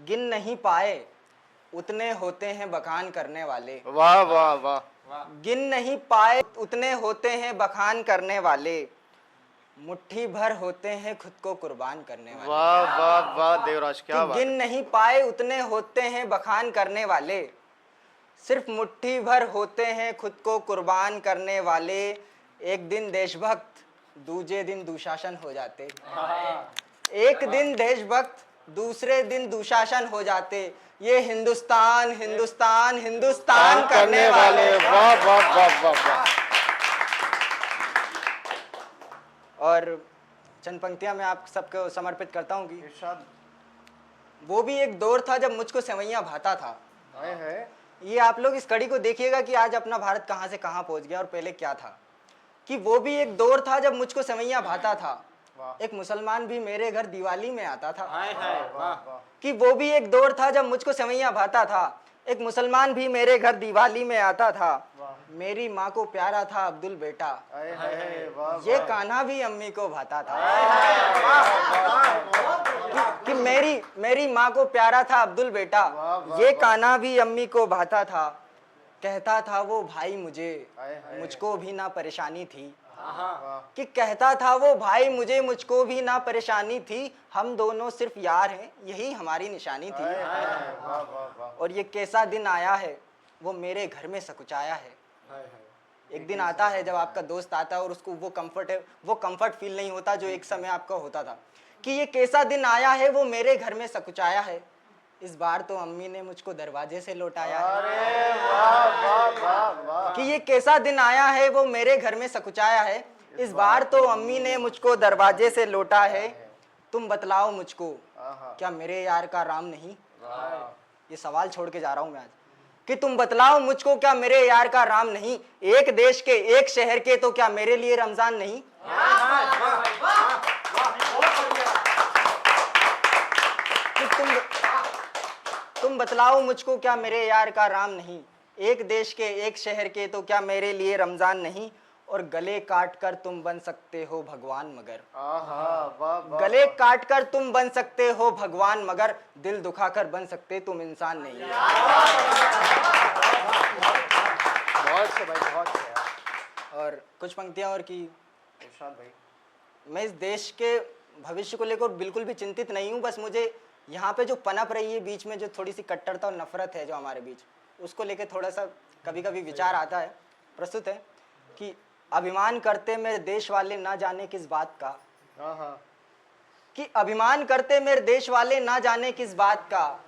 गिन नहीं पाए उतने होते हैं बखान करने वाले। वाह वाह वाह। गिन नहीं पाए उतने होते हैं बखान करने वाले, मुट्ठी भर होते हैं खुद को कुर्बान करने वाले। वाह वाह वाह देवराज, क्या कि बात गिन है। नहीं पाए उतने होते हैं बखान करने वाले, सिर्फ मुट्ठी भर होते हैं खुद को कुर्बान करने वाले। एक दिन देशभक्त दूजे दिन दुशासन हो जाते, एक दिन देशभक्त दूसरे दिन दुशासन हो जाते। ये हिंदुस्तान हिंदुस्तान हिंदुस्तान करने वाले। वाह वाह वाह वाह वाह। और चंद पंक्तियां मैं आप सबको समर्पित करता हूं कि इरशाद। वो भी एक दौर था जब मुझको सेवैयां भाता था। है। ये आप लोग इस कड़ी को देखिएगा कि आज अपना भारत कहां से कहां पहुंच गया और पहले क्या था। कि वो भी एक दौर था जब मुझको सेवैयां भाता था, एक मुसलमान भी मेरे घर दिवाली में आता था। कि वो भी एक दौर था जब मुझको सेवैयां भाता था, एक मुसलमान भी मेरे घर दिवाली में आता था। मेरी माँ को प्यारा था अब्दुल बेटा, ये कान्हा भी अम्मी को भाता था। कि मेरी माँ को प्यारा था अब्दुल बेटा, ये कान्हा भी अम्मी को भाता था। कहता था वो भाई मुझको भी ना परेशानी थी। कि कहता था वो भाई मुझको भी ना परेशानी थी, हम दोनों सिर्फ यार हैं यही हमारी निशानी थी। और ये कैसा दिन आया है वो मेरे घर में सकुचाया है। एक दिन आता है जब आपका दोस्त आता है और उसको वो कंफर्ट फील नहीं होता जो एक समय आपका होता था। कि ये कैसा दिन आया है वो मेरे घर में सकुचाया है, इस बार तो अम्मी ने मुझको दरवाजे से लौटाया है। कि ये कैसा दिन आया है वो मेरे घर में सकुचाया है, इस बार तो अम्मी ने मुझको दरवाजे से लौटा है। तुम बतलाओ मुझको क्या मेरे यार का राम नहीं। ये सवाल छोड़ के जा रहा हूं मैं आज। कि तुम बतलाओ मुझको क्या मेरे यार का राम नहीं, एक देश के एक शहर के तो क्या मेरे लिए रमजान नहीं। तुम बतलाओ मुझको क्या मेरे यार का राम नहीं, एक देश के एक शहर के तो क्या मेरे लिए रमजान नहीं। और गले काट कर तुम बन सकते हो भगवान मगर, गले काट कर तुम बन सकते हो भगवान मगर, दिल दुखाकर बन सकते तुम इंसान नहीं। बहुत से भाई, बहुत से। और कुछ पंक्तियां और की। इरशाद भाई। मैं इस देश के भविष्य को लेकर बिल्कुल भी चिंतित नहीं हूं, बस मुझे यहाँ पे जो पनप रही है बीच में जो थोड़ी सी कट्टरता और नफरत है जो हमारे बीच, उसको लेकर थोड़ा सा कभी कभी विचार आता है। प्रस्तुत है कि अभिमान करते मेरे देश वाले ना जाने किस बात का। कि अभिमान करते मेरे देश वाले ना जाने किस बात का,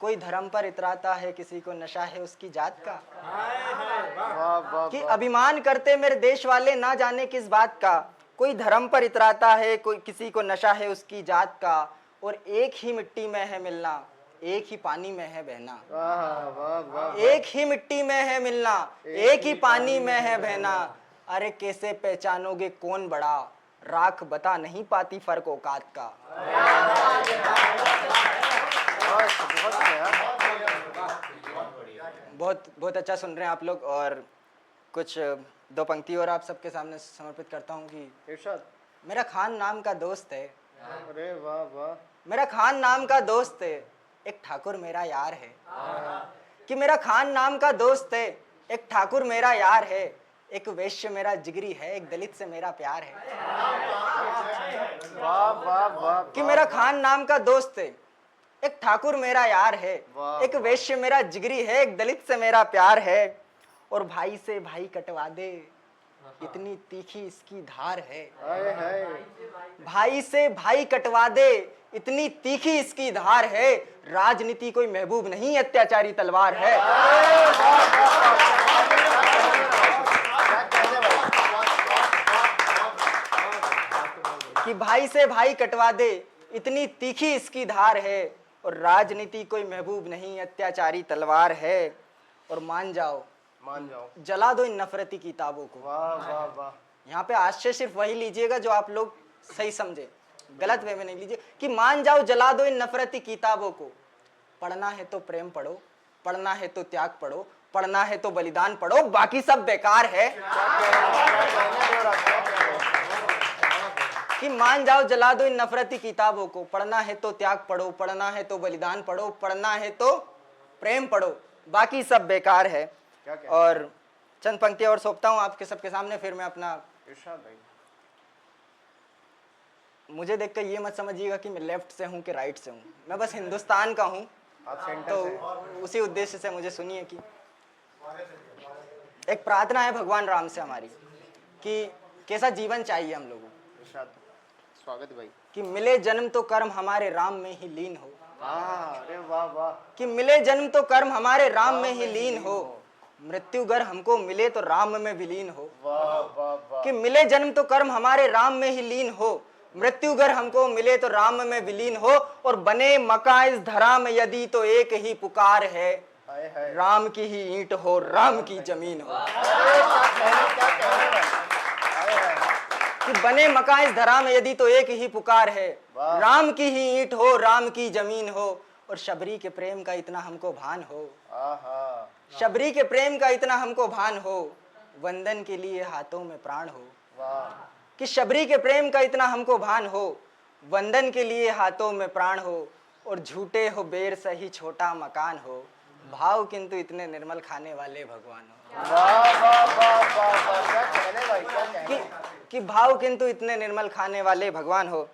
कोई धर्म पर इतराता है किसी को नशा है उसकी जात का। कि अभिमान करते मेरे देश वाले ना जाने किस बात का, कोई धर्म पर इतराता है कोई किसी को नशा है उसकी जात का। और एक ही मिट्टी में है मिलना एक ही पानी में है बहना, एक ही मिट्टी में है मिलना एक ही पानी में है बहना। अरे कैसे पहचानोगे कौन बड़ा, राख बता नहीं पाती फर्क औकात का। बहुत अच्छा सुन रहे हैं आप लोग। और कुछ दो पंक्ति और आप सबके सामने समर्पित करता हूँ कि इरशाद। मेरा खान नाम का दोस्त है, अरे वाह वाह। मेरा खान नाम का दोस्त है एक ठाकुर मेरा यार है। कि मेरा खान नाम का दोस्त है एक ठाकुर मेरा यार है, एक वैश्य मेरा जिगरी है एक दलित से मेरा प्यार है। वाह वाह वाह। कि मेरा खान नाम का दोस्त है एक ठाकुर मेरा यार है, एक वैश्य मेरा जिगरी है एक दलित से मेरा प्यार है। और भाई से भाई कटवा दे इतनी तीखी इसकी धार है। भाई से भाई कटवा दे इतनी तीखी इसकी धार है, राजनीति कोई महबूब नहीं अत्याचारी तलवार है। कि भाई से भाई कटवा दे इतनी तीखी इसकी धार है, और राजनीति कोई महबूब नहीं अत्याचारी तलवार है। और मान जाओ जला दो इन नफरती किताबों को। वाह वाह वाह। यहाँ पे आश्चर्य सिर्फ वही लीजिएगा जो आप लोग सही समझे, गलत वे में नहीं लीजिए। कि मान जाओ जला दो इन नफरती किताबों को, पढ़ना है तो प्रेम पढ़ो, पढ़ना है तो त्याग पढ़ो, पढ़ना है तो बलिदान पढ़ो, बाकी सब बेकार है। कि मान जाओ जला दो इन नफरती किताबों को, पढ़ना है तो त्याग पढ़ो, पढ़ना है तो बलिदान पढ़ो, पढ़ना है तो प्रेम पढ़ो, बाकी सब बेकार है। क्या कहना? और चंद पंक्तियां और सौंपता हूं आपके सबके सामने, फिर मैं अपना, इरशाद भाई। मुझे देखकर ये मत समझिएगा कि मैं लेफ्ट से हूं कि राइट से हूं, मैं बस हिंदुस्तान का हूं, आप सेंटर तो से। उसी उद्देश्य से मुझे सुनिए कि एक प्रार्थना है भगवान राम से हमारी कि कैसा जीवन चाहिए हम लोगों को, इरशाद। स्वागत भाई। कि मिले जन्म तो कर्म हमारे राम में ही लीन हो, हाँ, अरे वाह वाह। कि मिले जन्म तो कर्म हमारे राम में ही लीन हो, मृत्यु गर हमको मिले तो राम में विलीन हो, वाह वाह वाह। कि मिले जन्म तो कर्म हमारे राम में ही लीन हो, मृत्यु गर हमको मिले तो राम में विलीन हो, और बने मका इस धरा में यदि तो एक ही पुकार है, हाय हाय। राम की ही ईंट हो, राम की जमीन हो। क्या कह रहे भाई? हाय हाय। कि बने मका इस धरा में यदि तो एक ही पुकार है, वाह। राम की ही ईंट हो, राम की जमीन हो, और शबरी के प्रेम का इतना हमको भान हो, आहा। शबरी के प्रेम का इतना हमको भान हो, वंदन के लिए हाथों में प्राण हो, वाह। कि शबरी के प्रेम का इतना हमको भान हो, वंदन के लिए हाथों में प्राण हो, और झूठे हो बेर सही छोटा मकान हो, भाव किंतु इतने निर्मल खाने वाले भगवान हो। वाह वाह वाह वाह वाह। क्या कहने भाई, क्या कहने? कि भाव किंतु इतने निर्मल खाने वाले भगवान हो।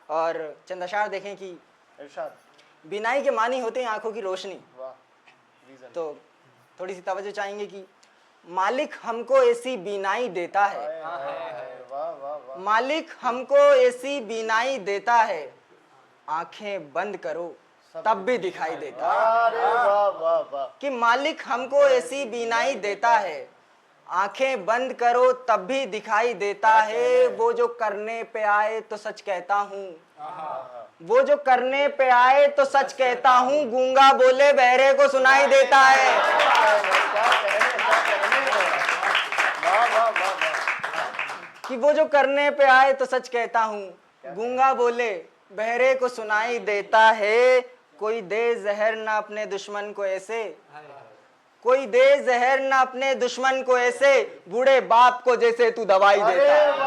और चंद अशार देखें कि इरशाद। बिनाई के मानी होते हैं आंखों की रोशनी, वाह। रीजन। तो थोड़ी सी तवज्जो चाहेंगे कि मालिक हमको ऐसी बीनाई देता है, हाय हाय हाय। वाह वाह वाह। मालिक हमको ऐसी बीनाई देता है, आंखें बंद करो तब भी दिखाई देता है, अरे वाह वाह वाह। कि मालिक हमको ऐसी बीनाई देता है, आंखें बंद करो तब भी दिखाई देता है, वो जो करने पे आए तो सच कहता हूँ, वो जो करने पे आए तो सच कहता हूँ, गूंगा बोले बहरे को सुनाई देता है। क्या कहने? वाह वाह वाह वाह। कि वो जो करने पे आए तो सच कहता हूँ, गूंगा बोले बहरे को सुनाई देता है, कोई दे जहर ना अपने दुश्मन को ऐसे, कोई दे जहर ना अपने दुश्मन को ऐसे, बूढ़े बाप को जैसे तू दवाई देता है।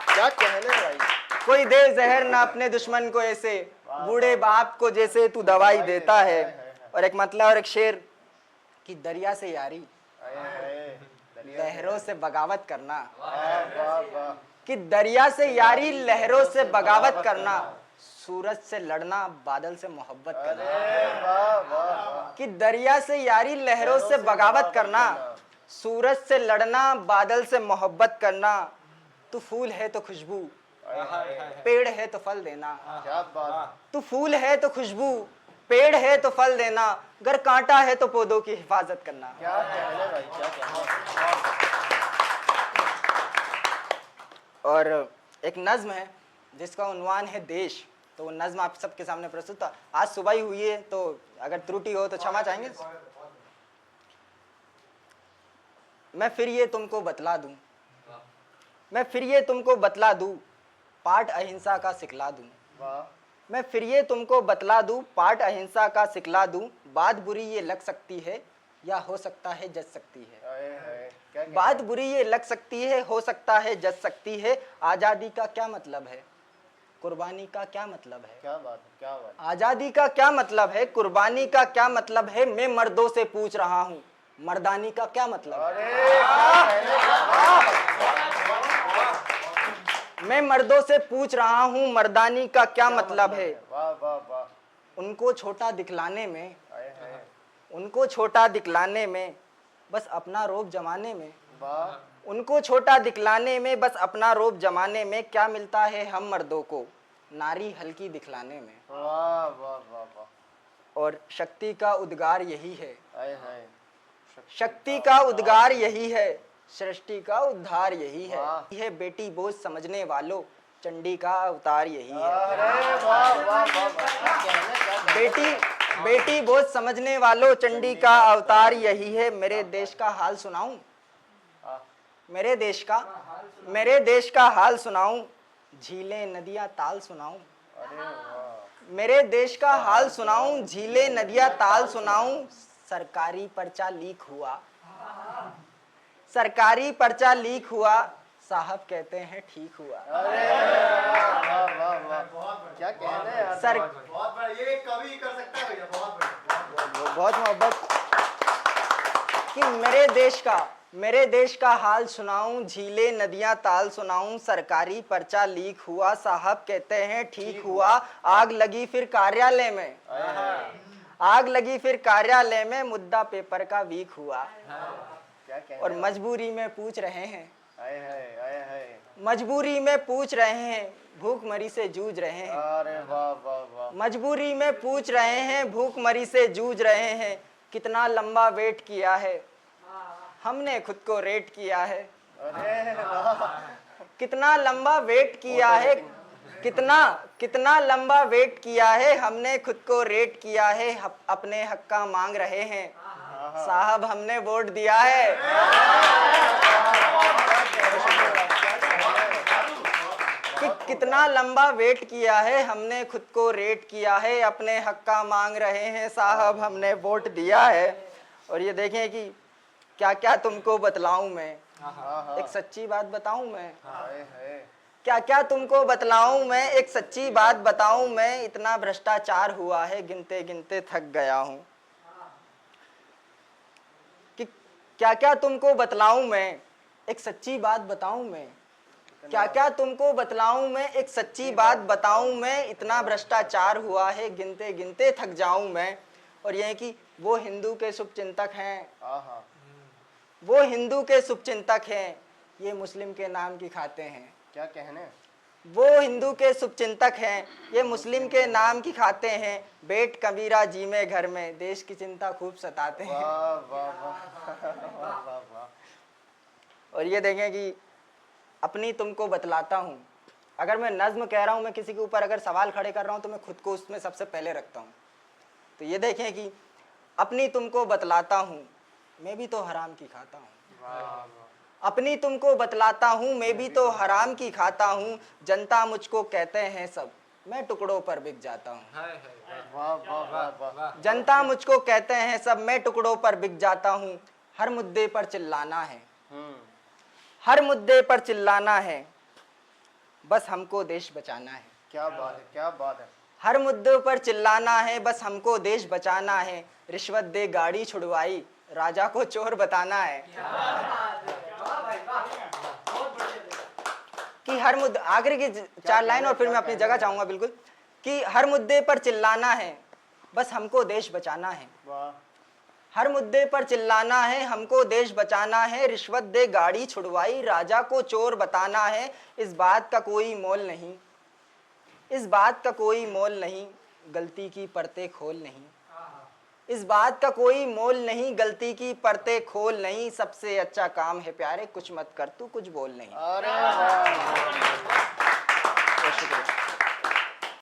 क्या कहने भाई? कोई दे जहर ना अपने दुश्मन को ऐसे, बूढ़े बाप को जैसे तू दवाई देता है। और एक मतलब और एक शेर कि दरिया से यारी हाय हाय। लहरों से बगावत करना, वाह वाह वाह। कि दरिया से यारी लहरों से बगावत करना, सूरज से लड़ना बादल से मोहब्बत करना, अरे वाह वाह वाह। कि दरिया से यारी लहरों से बगावत करना, सूरज से लड़ना बादल से मोहब्बत करना, तू फूल है तो खुशबू, पेड़ है तो फल देना, क्या बात। तू फूल है तो खुशबू, पेड़ है तो फल देना, अगर कांटा है तो पौधों की हिफाजत करना। क्या कहने भाई, क्या कहने? और एक नज्म है जिसका उन्वान है देश, तो वो नज्म आप सबके सामने प्रस्तुत था। आज सुबह ही हुई है, तो अगर त्रुटि हो तो क्षमा चाहेंगे। मैं फिर ये तुमको बतला दूं, मैं फिर ये तुमको बतला दूं, पाठ अहिंसा का सिखला दूं, वाह। मैं फिर ये तुमको बतला दूं, पाठ अहिंसा का सिखला दूं, बात बुरी ये लग सकती है या हो सकता है जज सकती है, हाय हाय। क्या कहने? बात बुरी ये लग सकती है, हो सकता है जज सकती है, आज़ादी का क्या मतलब है, कुर्बानी का क्या मतलब है, क्या बात, क्या बात। आज़ादी का क्या मतलब है, कुर्बानी का क्या मतलब है, मैं मर्दों से पूछ रहा हूँ, मर्दानी का क्या मतलब है, अरे क्या कहने? मैं मर्दों से पूछ रहा हूँ, मर्दानी का क्या मतलब है, वाह वाह वाह। उनको छोटा दिखलाने में, हाय हाय। उनको छोटा दिखलाने में, बस अपना रोब जमाने में, वाह। उनको छोटा दिखलाने में, बस अपना रोब जमाने में, क्या मिलता है हम मर्दों को, नारी हल्की दिखलाने में, वाह वाह वाह वाह। और शक्ति का उद्गार यही है, हाय हाय। शक्ति का उद्गार यही है, सृष्टि का उद्धार यही है, वाह। यह बेटी बोझ समझने वालों, चंडी का अवतार यही है, अरे वाह वाह वाह वाह। क्या कहने? क्या कहने? बेटी बेटी बोझ समझने वालों, चंडी का अवतार यही है। मेरे देश का हाल सुनाऊं, हाँ। मेरे देश का हाल सुनाऊं, झीलें नदियां ताल सुनाऊं, अरे वाह। मेरे देश का हाल सुनाऊं, झीलें नदियां ताल सुनाऊं, सरकारी पर्चा लीक हुआ, सरकारी पर्चा लीक हुआ, साहब कहते हैं ठीक हुआ। अरे वाह वाह वाह, क्या कहना है यार। सर बहुत बड़ा, ये कवि कर सकता है भैया, बहुत बड़ा। बहुत मोहब्बत कि मेरे देश का हाल सुनाऊं, झीले नदियां ताल सुनाऊं, सरकारी पर्चा लीक हुआ, साहब कहते हैं ठीक हुआ, आग लगी फिर कार्यालय में, आग लगी फिर कार्यालय में, मुद्दा पेपर का वीक हुआ। क्या कहना और है। मजबूरी में पूछ रहे हैं, आए हाय आए हाय। मजबूरी में पूछ रहे हैं, भूखमरी से जूझ रहे हैं, अरे वाह वाह वाह। मजबूरी में पूछ रहे हैं, भूखमरी से जूझ रहे हैं, कितना लंबा वेट किया है, हमने खुद को रेट किया है, अरे वाह। कितना लंबा वेट किया है, कितना लंबा वेट किया है, हमने खुद को रेट किया है, अपने हक का मांग रहे हैं, साहब हमने वोट दिया है। कि कितना लंबा वेट किया है, हमने खुद को रेट किया है, अपने हक का मांग रहे हैं, साहब हमने वोट दिया है। और ये देखें कि क्या क्या तुमको बतलाऊं मैं, एक सच्ची बात बताऊं मैं, आए हाय। क्या क्या तुमको बतलाऊं मैं, एक सच्ची बात बताऊं मैं, इतना भ्रष्टाचार हुआ है गिनते गिनते थक गया हूं। कि क्या क्या तुमको बतलाऊं मैं, एक सच्ची बात बताऊं मैं, क्या क्या तुमको बतलाऊं मैं, एक सच्ची बात बताऊं मैं, इतना भ्रष्टाचार हुआ है गिनते गिनते थक जाऊं मैं। और यह कि वो हिंदू के शुभचिंतक हैं, आहा। वो हिंदू के शुभचिंतक हैं, ये मुस्लिम के नाम की खाते हैं। क्या कहने। वो हिंदू के शुभचिंतक हैं, ये मुस्लिम के नाम की खाते हैं, बेट कबीरा जी में घर में, देश की चिंता खूब सताते हैं। वाह वाह वाह वाह वाह वाह। और ये देखें कि अपनी तुमको बतलाता हूँ, अगर मैं नज्म कह रहा हूँ, मैं किसी के ऊपर अगर सवाल खड़े कर रहा हूँ तो मैं खुद को उसमें सबसे पहले रखता हूँ। तो ये देखें कि अपनी तुमको बतलाता हूँ, मैं भी तो हराम की खाता हूँ, अपनी तुमको बतलाता हूँ, मैं भी तो हराम की खाता हूँ, जनता मुझको कहते हैं सब, मैं टुकड़ों पर बिक जाता हूँ। वाह वाह वाह वाह। जनता मुझको कहते हैं सब, मैं टुकड़ों पर बिक जाता हूँ, हर मुद्दे पर चिल्लाना है, हर मुद्दे पर चिल्लाना है, बस हमको देश बचाना है। क्या बात है, क्या बात है। हर मुद्दों पर चिल्लाना है, बस हमको देश बचाना है, रिश्वत दे गाड़ी छुड़वाई, राजा को चोर बताना है। कि हर मुद्दे, आखिर की चार लाइन और फिर मैं अपनी जगह चाहूंगा बिल्कुल, कि हर मुद्दे पर चिल्लाना है, बस हमको देश बचाना है, वाह। हर मुद्दे पर चिल्लाना है, हमको देश बचाना है, रिश्वत दे गाड़ी छुड़वाई, राजा को चोर बताना है, इस बात का कोई मोल नहीं, इस बात का कोई मोल नहीं, गलती की परतें खोल नहीं, इस बात का कोई मोल नहीं, गलती की परतें खोल नहीं, सबसे अच्छा काम है प्यारे, कुछ मत कर तू कुछ बोल नहीं। अरे वाह